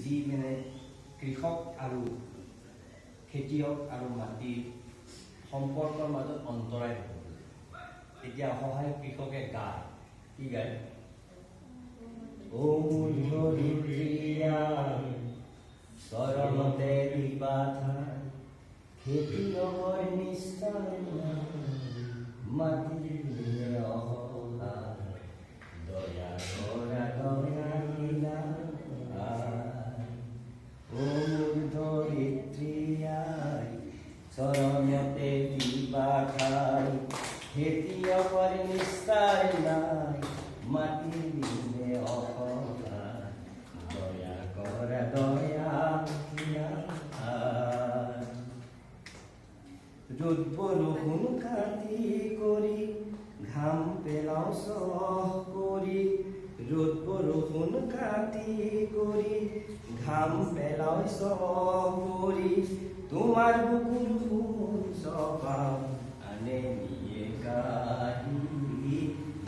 যি মানে কৃষক আৰু খেতিয়ক আৰু মাটিৰ সম্পৰ্কৰ মাজত অন্তৰায় হ'ব খোজে। তেতিয়া অসহায় কৃষকে গায়, কি গায়? ও মোৰ ধৰিত্ৰীয়া চৰণতে দিবা ঠাই, খেতিয়কৰ নিস্তাৰ মাটিৰ অসহায়, দয়া কৰা দয়া দিলা। ও মোৰ ধৰিত্ৰীয়াই চৰণতে দিবা ঠাই, খেতিয়কৰ নিস্তাৰ নাই, মাটিৰ দিলে অসহায়, দয়া কৰা দয়া দিয়া। ৰ'দ বৰষুণ খাতি কৰি ঘাম পেলাও চহ কৰি, ৰ'দ বৰষুণ খাতি কৰি ঘাম পেলাও চহ কৰি, তোমাৰ বুকুৰ ফুল চপাও আনে নিয়ে কাহি,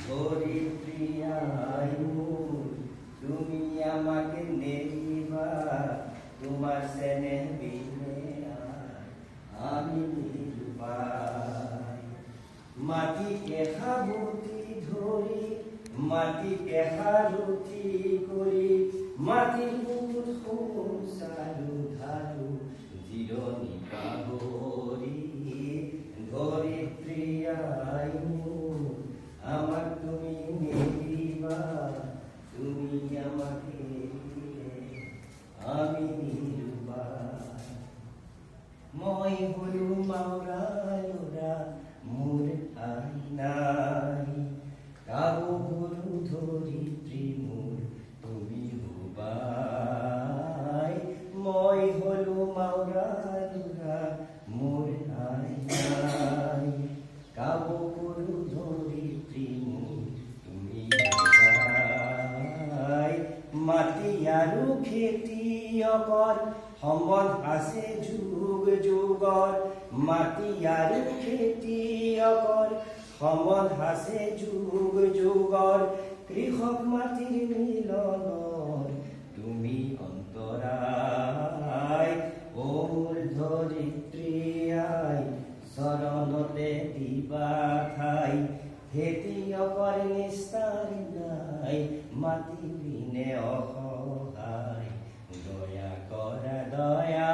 ধৰিত্ৰীয়াই মোৰ তুমি আমাকে নেৰিবা, তোমাৰ চেনেহ বিনে আমি নিৰুপায়। মাটিকে সাবটি ধৰি মাটিকে সাৰথি কৰি, মাটিৰ বুকুত সংসাৰো ধাৰো জিৰণি পাহৰি, ধৰিত্ৰীয়াই মোৰ আমাক তুমি নেৰিবা, তুমি আমাকে আমি নিৰুপায়। মই হলো মাউৰা লৰা মোৰ ঠাই নাই, কাৰো গুৰু ধৰিত্ৰী মোৰ তুমি হবাই। মই হলো মাউৰা লৰা মোৰ ঠাই নাই, কাৰো গুৰু ধৰিত্ৰী মোৰ তুমি হবাই। মাটি আৰু খেতিয়কৰ সম্বন্ধ আছে যুগ যুগৰ, মাটি আৰু খেতিয়কৰ সম্বন্ধ আছে যুগ যুগৰ, কৃষক মাটিৰ মিলনৰ তুমি অন্তৰায়। ও মোৰ ধৰিত্ৰীয়াই চৰণতে দিবা ঠাই, খেতিয়কৰ নিস্তাৰ নাই, মাটি বিনে অসহায়, দয়া কৰা দয়া